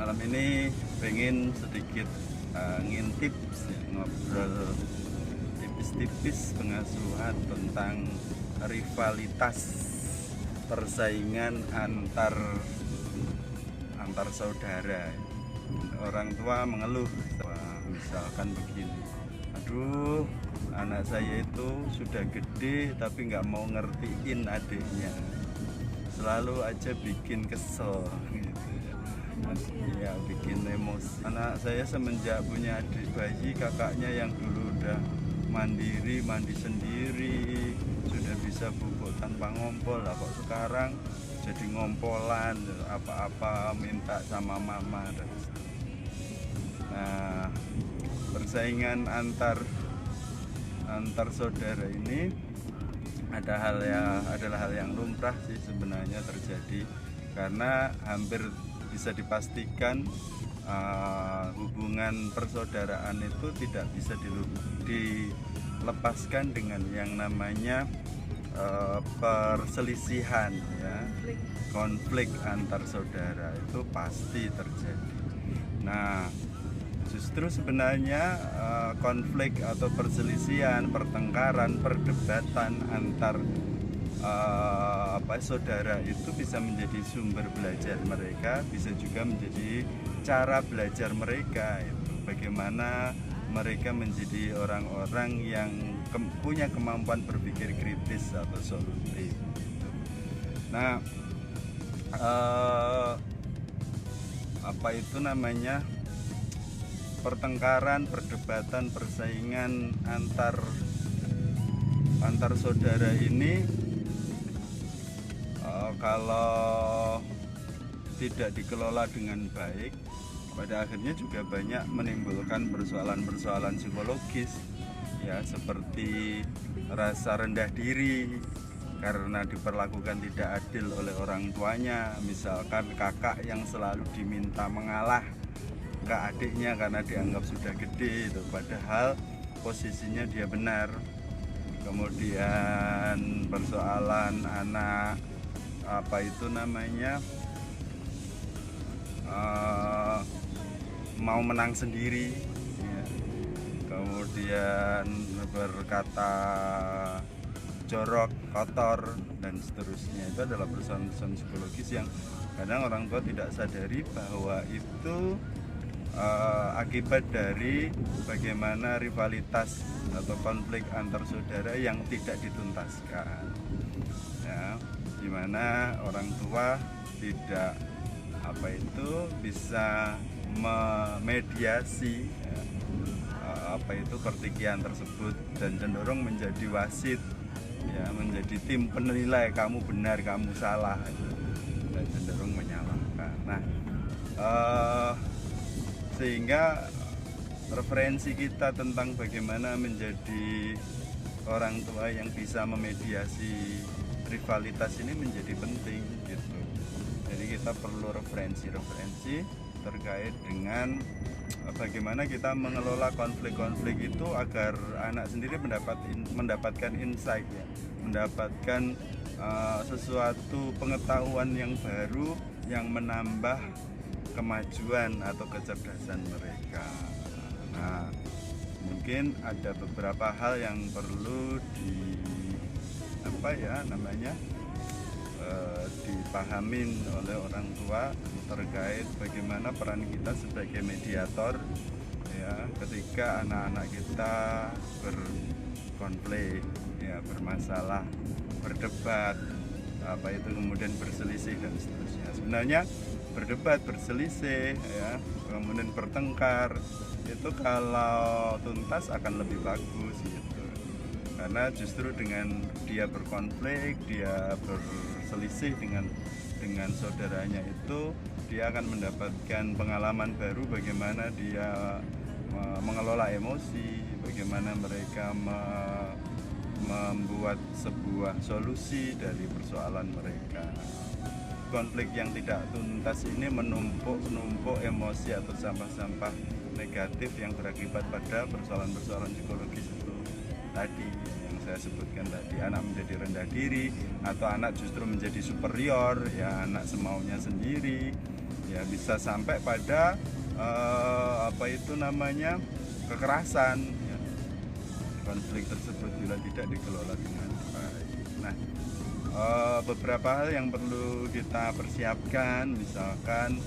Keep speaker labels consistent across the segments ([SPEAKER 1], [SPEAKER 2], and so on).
[SPEAKER 1] Malam ini pengen sedikit ngintip ya, ngobrol tipis-tipis pengasuhan tentang rivalitas persaingan antar saudara. Orang tua mengeluh, misalkan begini, aduh anak saya itu sudah gede tapi nggak mau ngertiin adiknya, selalu aja bikin kesel gitu ya, bikin emosi. Anak saya semenjak punya adik bayi, kakaknya yang dulu udah mandiri, mandi sendiri, sudah bisa bubuk tanpa ngompol, lah kok sekarang jadi ngompolan, apa-apa minta sama mama. Nah, persaingan antar saudara ini adalah hal yang lumrah sih sebenarnya terjadi, karena hampir bisa dipastikan hubungan persaudaraan itu tidak bisa dilepaskan dengan yang namanya perselisihan ya, konflik antar saudara itu pasti terjadi. Nah, justru sebenarnya konflik atau perselisihan, pertengkaran, perdebatan antar saudara itu bisa menjadi sumber belajar mereka, bisa juga menjadi cara belajar mereka itu bagaimana mereka menjadi orang-orang yang punya kemampuan berpikir kritis atau solutif. Nah, pertengkaran, perdebatan, persaingan antar saudara ini kalau tidak dikelola dengan baik, pada akhirnya juga banyak menimbulkan persoalan-persoalan psikologis ya, seperti rasa rendah diri karena diperlakukan tidak adil oleh orang tuanya. Misalkan kakak yang selalu diminta mengalah ke adiknya karena dianggap sudah gede itu, padahal posisinya dia benar. Kemudian persoalan anak mau menang sendiri ya. Kemudian berkata jorok, kotor, dan seterusnya. Itu adalah persoalan-persoalan psikologis yang kadang orang tua tidak sadari bahwa itu akibat dari bagaimana rivalitas atau konflik antar saudara yang tidak dituntaskan ya, dimana orang tua tidak bisa memediasi ya, pertikaian tersebut, dan cenderung menjadi wasit ya, menjadi tim penilai, kamu benar kamu salah gitu, dan cenderung menyalahkan. Nah, sehingga referensi kita tentang bagaimana menjadi orang tua yang bisa memediasi rivalitas ini menjadi penting gitu. Jadi kita perlu referensi terkait dengan bagaimana kita mengelola konflik-konflik itu agar anak sendiri mendapatkan insight ya, mendapatkan sesuatu pengetahuan yang baru yang menambah kemajuan atau kecerdasan mereka. Nah, mungkin ada beberapa hal yang perlu dipahamin oleh orang tua terkait bagaimana peran kita sebagai mediator ya, ketika anak-anak kita berkonflik ya, bermasalah, berdebat, kemudian berselisih dan seterusnya. Sebenarnya berdebat, berselisih ya, kemudian bertengkar itu kalau tuntas akan lebih bagus gitu, karena justru dengan dia berkonflik, dia berselisih dengan saudaranya itu, dia akan mendapatkan pengalaman baru bagaimana dia mengelola emosi, bagaimana mereka membuat sebuah solusi dari persoalan mereka. Konflik yang tidak tuntas ini menumpuk emosi atau sampah-sampah negatif yang berakibat pada persoalan-persoalan psikologis itu tadi yang saya sebutkan tadi. Anak menjadi rendah diri, atau anak justru menjadi superior ya, anak semaunya sendiri, ya bisa sampai pada apa itu namanya kekerasan ya. Konflik tersebut bila tidak dikelola dengan baik. Nah, beberapa hal yang perlu kita persiapkan, misalkan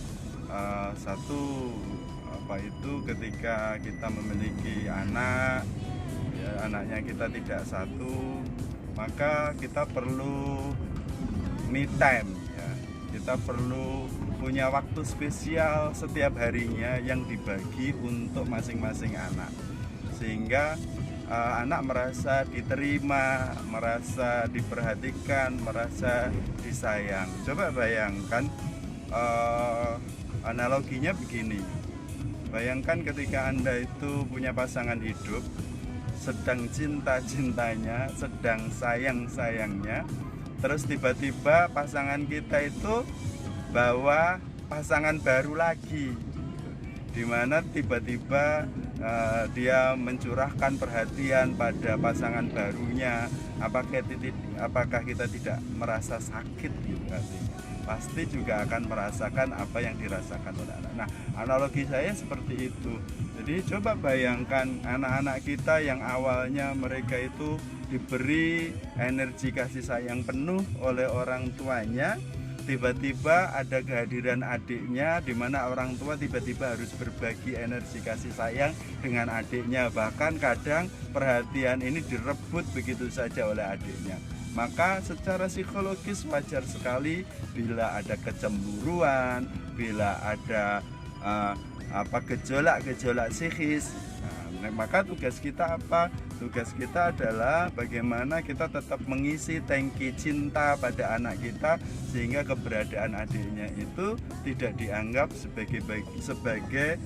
[SPEAKER 1] satu, apa itu ketika kita memiliki anak ya, anaknya kita tidak satu, maka kita perlu me time ya. Kita perlu punya waktu spesial setiap harinya yang dibagi untuk masing-masing anak, sehingga anak merasa diterima, merasa diperhatikan, merasa disayang. Coba bayangkan, analoginya begini. Bayangkan ketika Anda itu punya pasangan hidup, sedang cinta-cintanya, sedang sayang-sayangnya, terus tiba-tiba pasangan kita itu bawa pasangan baru lagi, dimana tiba-tiba dia mencurahkan perhatian pada pasangan barunya. Apakah kita tidak merasa sakit gitu artinya? Pasti juga akan merasakan apa yang dirasakan oleh anak. Nah, analogi saya seperti itu. Jadi coba bayangkan anak-anak kita yang awalnya mereka itu diberi energi kasih sayang penuh oleh orang tuanya, tiba-tiba ada kehadiran adiknya, di mana orang tua tiba-tiba harus berbagi energi kasih sayang dengan adiknya. Bahkan kadang perhatian ini direbut begitu saja oleh adiknya. Maka secara psikologis wajar sekali bila ada kecemburuan, bila ada gejolak-gejolak psikis. Nah, maka tugas kita apa? Tugas kita adalah bagaimana kita tetap mengisi tangki cinta pada anak kita, sehingga keberadaan adiknya itu tidak dianggap sebagai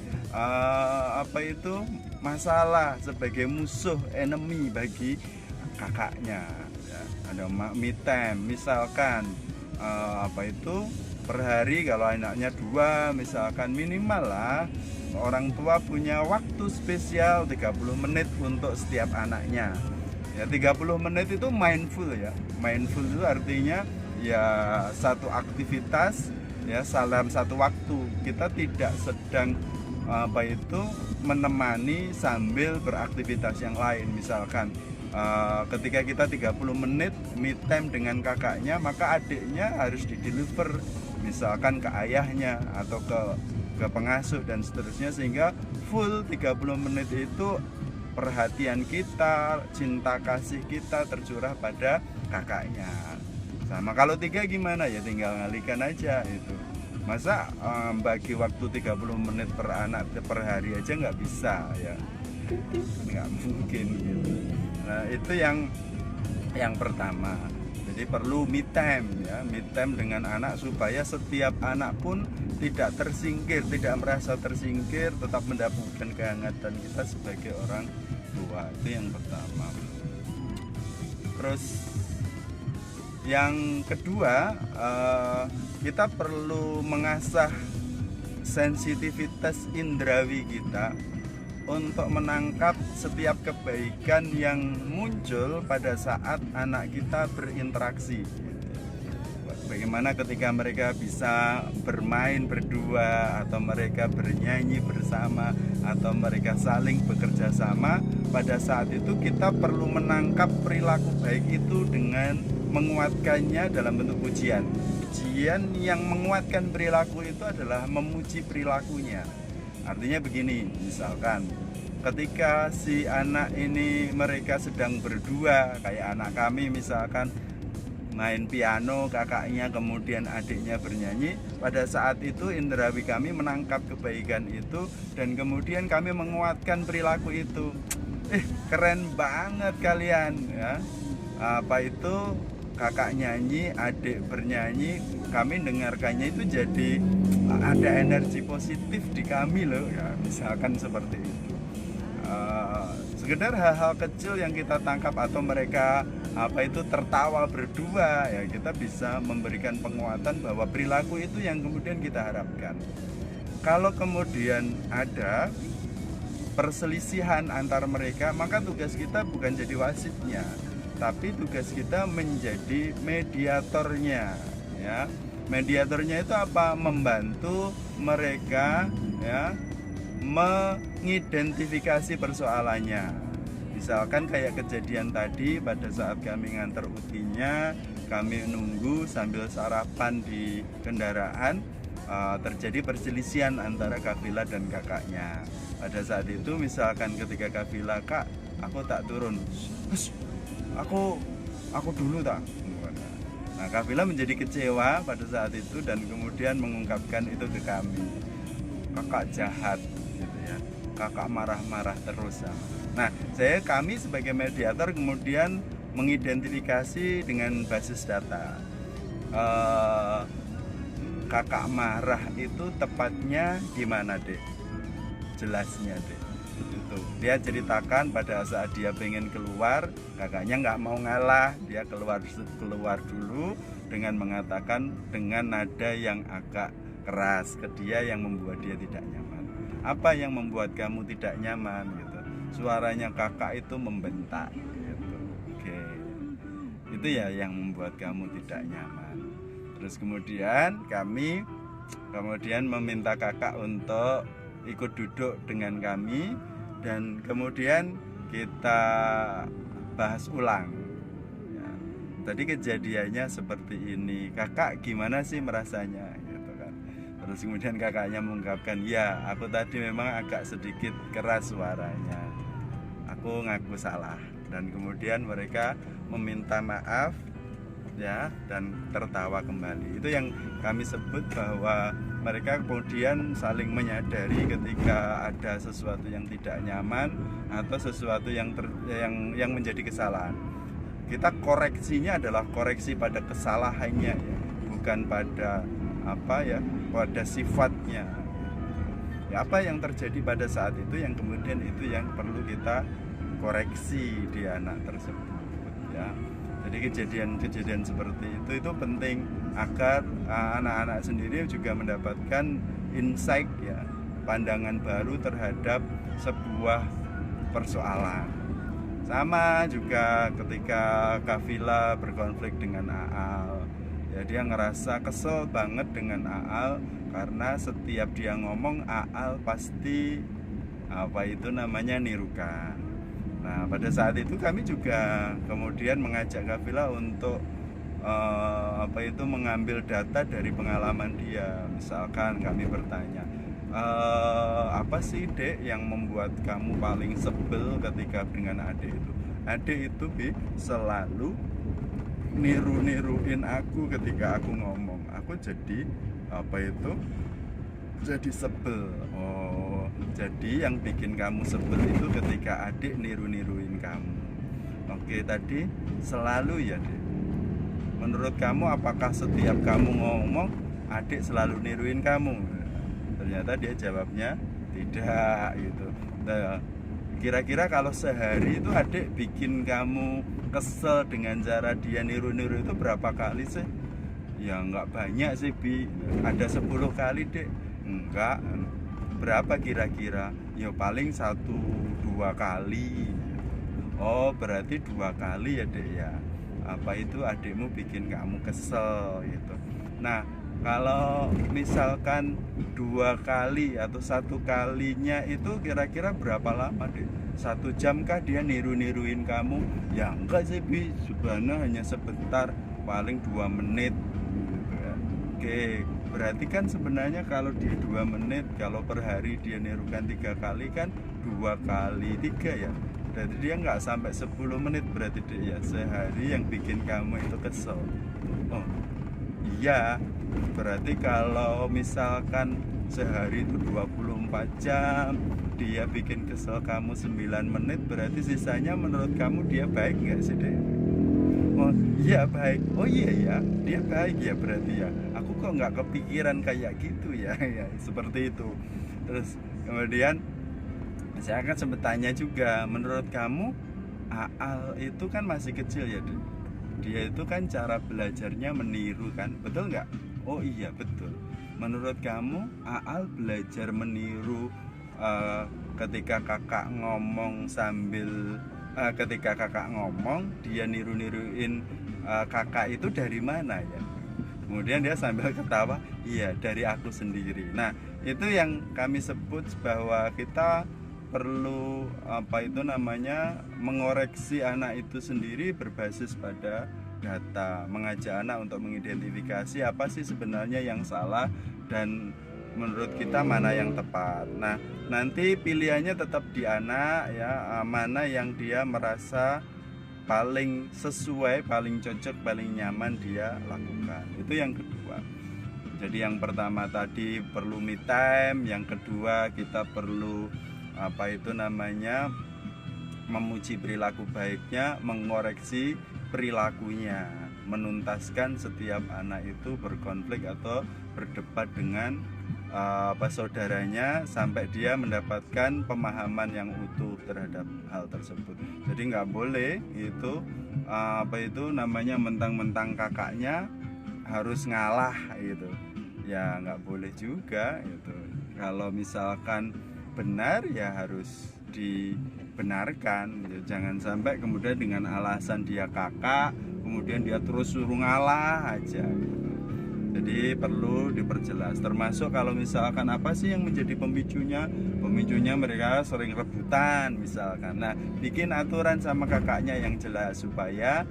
[SPEAKER 1] masalah, sebagai musuh, enemy bagi kakaknya. Ya, ada me time, misalkan per hari kalau anaknya 2, misalkan minimal lah orang tua punya waktu spesial 30 menit untuk setiap anaknya. Ya, 30 menit itu mindful ya. Mindful itu artinya ya satu aktivitas ya dalam satu waktu. Kita tidak sedang menemani sambil beraktivitas yang lain. Misalkan ketika kita 30 menit me time dengan kakaknya, maka adiknya harus dideliver misalkan ke ayahnya atau ke pengasuh dan seterusnya, sehingga full 30 menit itu perhatian kita, cinta kasih kita tercurah pada kakaknya. Sama kalau 3 gimana ya, tinggal ngalihkan aja itu. Masa bagi waktu 30 menit per anak per hari aja nggak bisa ya, nggak mungkin gitu. Nah, itu yang pertama. Jadi perlu me time ya, me time dengan anak supaya setiap anak pun tidak tersingkir, tidak merasa tersingkir, tetap mendapatkan kehangatan kita sebagai orang tua. Itu yang pertama. Terus yang kedua, kita perlu mengasah sensitivitas indrawi kita untuk menangkap setiap kebaikan yang muncul pada saat anak kita berinteraksi. Bagaimana ketika mereka bisa bermain berdua, atau mereka bernyanyi bersama, atau mereka saling bekerja sama. Pada saat itu kita perlu menangkap perilaku baik itu dengan menguatkannya dalam bentuk pujian. Pujian yang menguatkan perilaku itu adalah memuji perilakunya. Artinya begini, misalkan ketika si anak ini mereka sedang berdua, kayak anak kami misalkan main piano, kakaknya kemudian adiknya bernyanyi, pada saat itu indrawi kami menangkap kebaikan itu dan kemudian kami menguatkan perilaku itu. Keren banget kalian ya. Kakak nyanyi, adik bernyanyi, kami dengarkannya itu jadi ada energi positif di kami loh ya, misalkan seperti itu. Sekedar hal-hal kecil yang kita tangkap, atau mereka tertawa berdua ya, kita bisa memberikan penguatan bahwa perilaku itu yang kemudian kita harapkan. Kalau kemudian ada perselisihan antar mereka, maka tugas kita bukan jadi wasitnya, tapi tugas kita menjadi mediatornya ya. Mediatornya itu apa? Membantu mereka ya mengidentifikasi persoalannya. Misalkan kayak kejadian tadi pada saat kami nganter utinya, kami nunggu sambil sarapan di kendaraan, terjadi perselisihan antara Kafila dan kakaknya. Pada saat itu misalkan ketika Kafila, "Kak, aku tak turun." Aku dulu tak. Nah, Kafila menjadi kecewa pada saat itu dan kemudian mengungkapkan itu ke kami. "Kakak jahat," gitu ya. "Kakak marah-marah terus." Nah, kami sebagai mediator kemudian mengidentifikasi dengan basis data. Kakak marah itu tepatnya gimana, Dek? Jelasnya, Dek. Itu dia ceritakan pada saat dia pengen keluar, kakaknya nggak mau ngalah, dia keluar dulu dengan mengatakan dengan nada yang agak keras ke dia yang membuat dia tidak nyaman. Apa yang membuat kamu tidak nyaman gitu? Suaranya kakak itu membentak gitu. Oke. Itu ya yang membuat kamu tidak nyaman. Terus kemudian kami meminta kakak untuk ikut duduk dengan kami dan kemudian kita bahas ulang ya. Tadi kejadiannya seperti ini, kakak gimana sih merasanya gitu kan. Terus kemudian kakaknya mengungkapkan, "Ya, aku tadi memang agak sedikit keras suaranya, aku ngaku salah." Dan kemudian mereka meminta maaf ya dan tertawa kembali. Itu yang kami sebut bahwa mereka kemudian saling menyadari ketika ada sesuatu yang tidak nyaman atau sesuatu yang menjadi kesalahan. Kita koreksinya adalah koreksi pada kesalahannya ya, bukan pada pada sifatnya. Ya, apa yang terjadi pada saat itu yang kemudian itu yang perlu kita koreksi di anak tersebut ya. Jadi kejadian-kejadian seperti itu penting agar anak-anak sendiri juga mendapatkan insight ya, pandangan baru terhadap sebuah persoalan. Sama juga ketika Kafila berkonflik dengan Aal, ya dia ngerasa kesel banget dengan Aal karena setiap dia ngomong Aal pasti nirukan. Nah, pada saat itu kami juga kemudian mengajak Kafila untuk mengambil data dari pengalaman dia. Misalkan kami bertanya, apa sih, Dek, yang membuat kamu paling sebel ketika dengan adik itu? Adik itu selalu niruin aku ketika aku ngomong. Aku jadi jadi sebel. Oh, jadi yang bikin kamu sebel itu ketika adik niruin kamu. Oke, tadi selalu ya, Dek. Menurut kamu apakah setiap kamu ngomong adik selalu niruin kamu? Ternyata dia jawabnya tidak gitu. Nah, kira-kira kalau sehari itu adik bikin kamu kesel dengan cara dia niru itu berapa kali sih? Ya nggak banyak sih, Bi. Ada 10 kali, Dek. Enggak. Berapa kira-kira? Ya paling 1-2 kali. Oh, berarti 2 kali ya, Dek ya. Apa itu adikmu bikin kamu kesel gitu. Nah, kalau misalkan 2 kali atau 1 kalinya itu kira-kira berapa lama, Dek? 1 jam kah dia niruin kamu? Ya enggak sih, Bi. Sebenarnya hanya sebentar, paling 2 menit gitu ya. Oke, berarti kan sebenarnya kalau dia 2 menit, kalau per hari dia nirukan 3 kali kan 2 kali 3 ya. Berarti dia nggak sampai 10 menit berarti dia ya, sehari yang bikin kamu itu kesel. Oh iya, berarti kalau misalkan sehari itu 24 jam dia bikin kesel kamu 9 menit, berarti sisanya menurut kamu dia baik nggak sih, Dek? Oh iya baik. Oh iya ya, dia baik ya berarti ya. Aku kok nggak kepikiran kayak gitu ya. Ya seperti itu. Terus kemudian saya akan sempat tanya juga, menurut kamu Aal itu kan masih kecil ya, Dek? Dia itu kan cara belajarnya meniru kan, betul nggak? Oh iya betul. Menurut kamu Aal belajar meniru ketika kakak ngomong ketika kakak ngomong dia niruin kakak itu dari mana ya? Kemudian dia sambil ketawa, iya dari aku sendiri. Nah itu yang kami sebut bahwa kita perlu mengoreksi anak itu sendiri berbasis pada data, mengajak anak untuk mengidentifikasi apa sih sebenarnya yang salah dan menurut kita mana yang tepat. Nah nanti pilihannya tetap di anak ya, mana yang dia merasa paling sesuai, paling cocok, paling nyaman dia lakukan. Itu yang kedua. Jadi yang pertama tadi perlu me time, yang kedua kita perlu memuji perilaku baiknya, mengoreksi perilakunya, menuntaskan setiap anak itu berkonflik atau berdebat dengan saudaranya sampai dia mendapatkan pemahaman yang utuh terhadap hal tersebut. Jadi nggak boleh itu mentang-mentang kakaknya harus ngalah gitu ya, nggak boleh juga itu. Kalau misalkan benar ya harus dibenarkan gitu. Jangan sampai kemudian dengan alasan dia kakak kemudian dia terus suruh ngalah aja gitu. Jadi perlu diperjelas, termasuk kalau misalkan apa sih yang menjadi pemicunya mereka sering rebutan misalkan. Nah bikin aturan sama kakaknya yang jelas supaya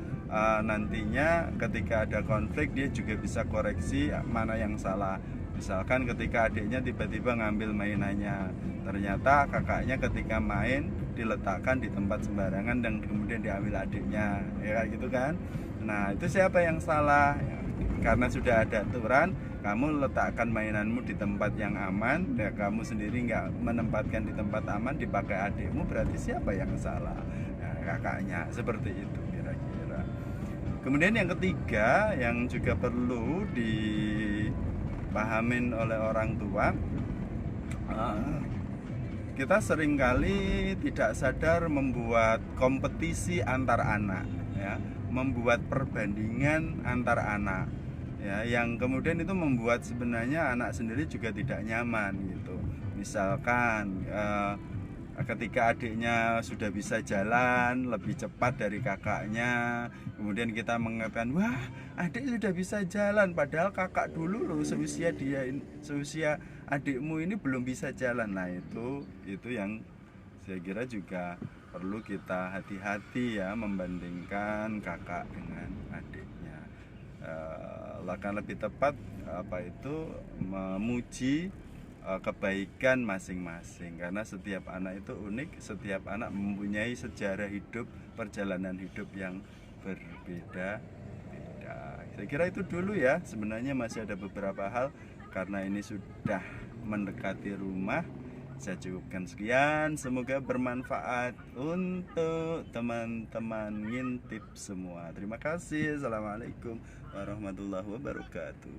[SPEAKER 1] nantinya ketika ada konflik dia juga bisa koreksi mana yang salah. Misalkan ketika adiknya tiba-tiba ngambil mainannya, ternyata kakaknya ketika main diletakkan di tempat sembarangan dan kemudian diambil adiknya, ya gitu kan. Nah itu siapa yang salah? Karena sudah ada aturan, kamu letakkan mainanmu di tempat yang aman, ya kamu sendiri nggak menempatkan di tempat aman, dipakai adikmu, berarti siapa yang salah? Nah, kakaknya, seperti itu kira-kira. Kemudian yang ketiga yang juga perlu dipahamin oleh orang tua, kita seringkali tidak sadar membuat kompetisi antar anak, ya, membuat perbandingan antar anak, ya, yang kemudian itu membuat sebenarnya anak sendiri juga tidak nyaman gitu. Misalkan ketika adiknya sudah bisa jalan lebih cepat dari kakaknya, kemudian kita mengatakan wah adik sudah bisa jalan, padahal kakak dulu loh seusia adikmu ini belum bisa jalan. Nah itu yang saya kira juga perlu kita hati-hati ya, membandingkan kakak dengan adiknya. Akan lebih tepat memuji kebaikan masing-masing, karena setiap anak itu unik, setiap anak mempunyai sejarah hidup, perjalanan hidup yang berbeda-beda. Saya kira itu dulu ya, sebenarnya masih ada beberapa hal karena ini sudah mendekati rumah. Saya cukupkan sekian, semoga bermanfaat untuk teman-teman ngintip semua. Terima kasih. Assalamualaikum warahmatullahi wabarakatuh.